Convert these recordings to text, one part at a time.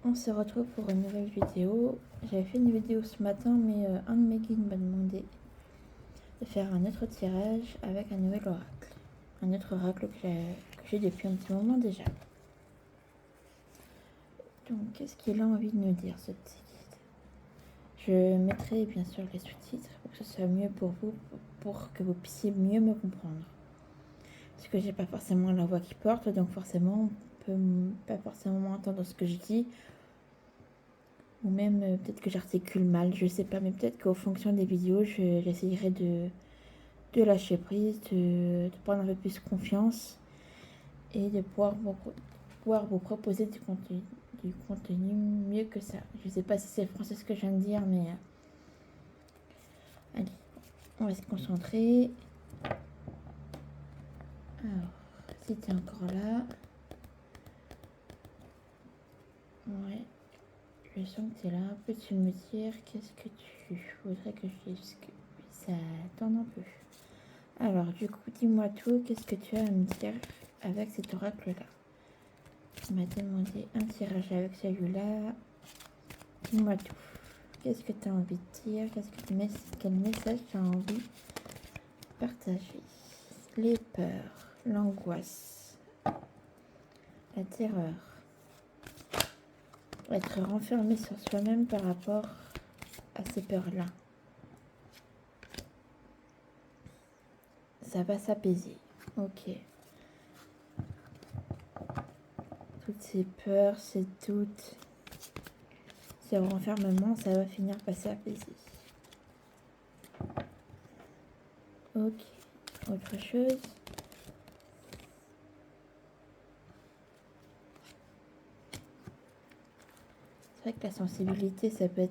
On se retrouve pour une nouvelle vidéo. J'avais fait une vidéo ce matin, mais un de mes guides m'a demandé de faire un autre tirage avec un nouvel oracle. Un autre oracle que j'ai depuis un petit moment déjà. Donc, qu'est-ce qu'il a envie de nous dire, ce petit guide? Je mettrai bien sûr les sous-titres pour que ce soit mieux pour vous, pour que vous puissiez mieux me comprendre. Parce que j'ai pas forcément la voix qui porte, donc forcément, on peut pas forcément entendre ce que je dis. Ou même peut-être que j'articule mal, je sais pas, mais peut-être qu'en fonction des vidéos, j'essayerai de lâcher prise, de prendre un peu plus confiance et de pouvoir vous proposer du contenu mieux que ça. Je sais pas si c'est français ce que je viens de dire, mais allez, on va se concentrer. Alors, si t'es encore là, ouais, je sens que t'es là. Peux-tu me dire qu'est-ce que tu voudrais que je dise? Ça tourne un peu. Alors, du coup, dis-moi tout, qu'est-ce que tu as à me dire avec cet oracle-là? Tu m'as demandé un tirage avec celui-là. Dis-moi tout. Qu'est-ce que tu as envie de dire? Quel message tu as envie de partager? Les peurs, l'angoisse, la terreur. Être renfermé sur soi-même par rapport à ces peurs-là. Ça va s'apaiser. Ok. Toutes ces peurs, ces doutes, ces renfermements, ça va finir par s'apaiser. Ok. Autre chose. C'est vrai que la sensibilité, ça peut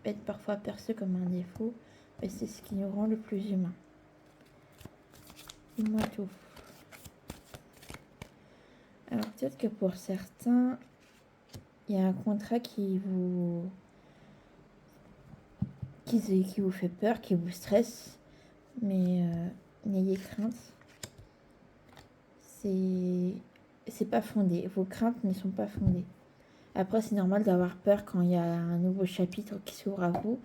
être parfois perçu comme un défaut, mais c'est ce qui nous rend le plus humain. Dis-moi tout. Alors peut-être que pour certains, il y a un contrat qui vous fait peur, qui vous stresse, mais n'ayez crainte. C'est pas fondé. Vos craintes ne sont pas fondées. Après, c'est normal d'avoir peur quand il y a un nouveau chapitre qui s'ouvre à vous,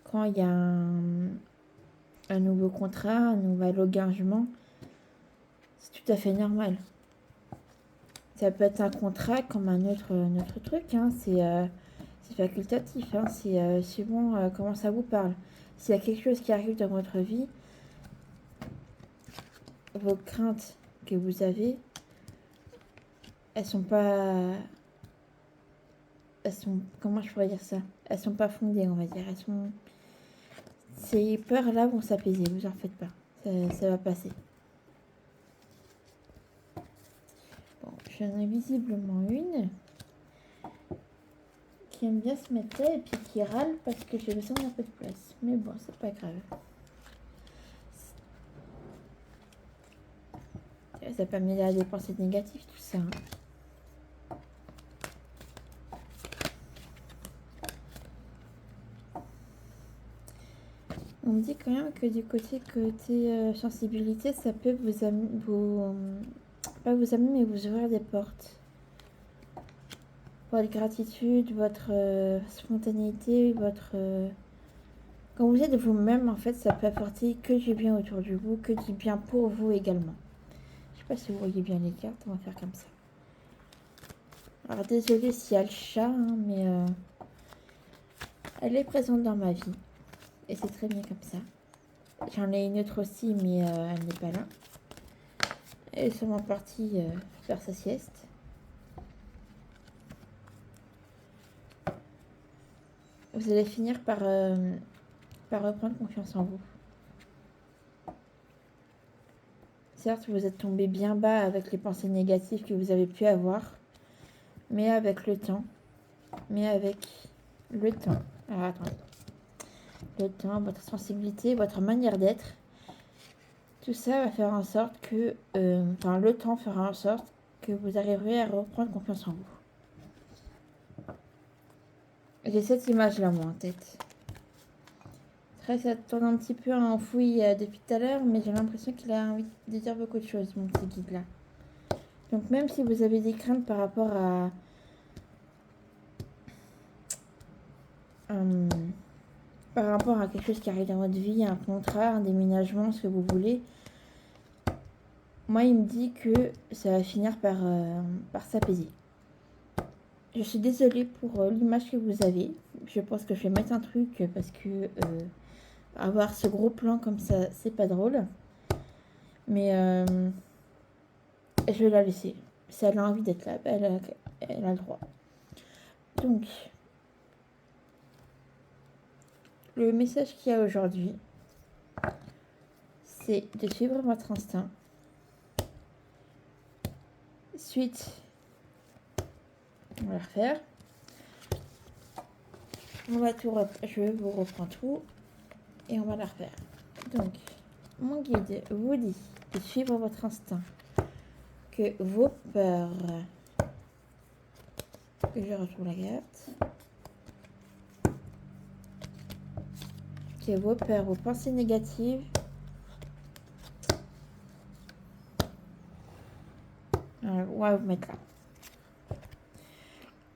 quand il y a un nouveau contrat, un nouvel engagement. C'est tout à fait normal. Ça peut être un contrat comme un autre truc, hein. C'est facultatif, hein. C'est suivant comment ça vous parle. S'il y a quelque chose qui arrive dans votre vie, vos craintes que vous avez, comment je pourrais dire ça? Elles sont pas fondées, on va dire. Ces peurs-là vont s'apaiser, vous en faites pas. Ça va passer. Bon, j'en ai visiblement une qui aime bien se mettre là et puis qui râle parce que j'ai besoin d'un peu de place. Mais bon, c'est pas grave. Ça peut amener à des pensées négatives, tout ça. Hein. On me dit quand même que du côté sensibilité, ça peut pas vous amener, mais vous ouvrir des portes. Votre gratitude, votre spontanéité, quand vous êtes vous-même, en fait, ça peut apporter que du bien autour de vous, que du bien pour vous également. Je sais pas si vous voyez bien les cartes, on va faire comme ça. Alors désolée s'il y a le chat, hein, mais elle est présente dans ma vie. Et c'est très bien comme ça. J'en ai une autre aussi, mais elle n'est pas là. Elle est sûrement partie faire sa sieste. Vous allez finir par reprendre confiance en vous. Certes, vous êtes tombé bien bas avec les pensées négatives que vous avez pu avoir, mais avec le temps, alors attendez, le temps, votre sensibilité, votre manière d'être, tout ça va faire en sorte que, le temps fera en sorte que vous arriverez à reprendre confiance en vous. J'ai cette image-là, moi, en tête. C'est vrai que ça tourne un petit peu en fouille depuis tout à l'heure, mais j'ai l'impression qu'il a envie de dire beaucoup de choses, mon petit guide-là. Donc même si vous avez des craintes par rapport par rapport à quelque chose qui arrive dans votre vie, un contrat, un déménagement, ce que vous voulez, moi, il me dit que ça va finir par s'apaiser. Je suis désolée pour l'image que vous avez. Je pense que je vais mettre un truc parce que avoir ce gros plan comme ça, c'est pas drôle. Mais je vais la laisser. Si elle a envie d'être là, elle a le droit. Donc, le message qu'il y a aujourd'hui, c'est de suivre votre instinct. Suite, on va refaire. On va tout je vous reprends tout et on va la refaire. Donc, mon guide vous dit de suivre votre instinct, que vos peurs, que je retrouve la carte, que vos peurs, vos pensées négatives, on va vous mettre là.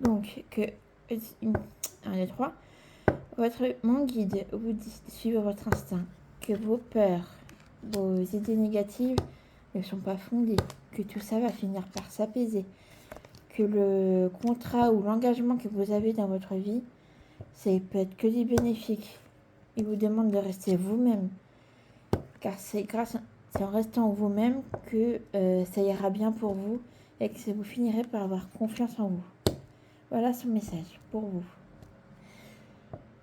Donc, que 1, 2, 3. Mon guide vous dit de suivre votre instinct, que vos peurs, vos idées négatives ne sont pas fondées, que tout ça va finir par s'apaiser, que le contrat ou l'engagement que vous avez dans votre vie, ça peut être que du bénéfique. Il vous demande de rester vous-même, car c'est en restant vous-même que ça ira bien pour vous et que vous finirez par avoir confiance en vous. Voilà son message pour vous.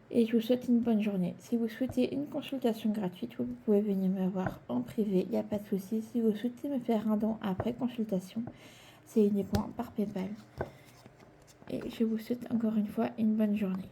Et je vous souhaite une bonne journée. Si vous souhaitez une consultation gratuite, vous pouvez venir me voir en privé, il n'y a pas de souci. Si vous souhaitez me faire un don après consultation, c'est uniquement par PayPal. Et je vous souhaite encore une fois une bonne journée.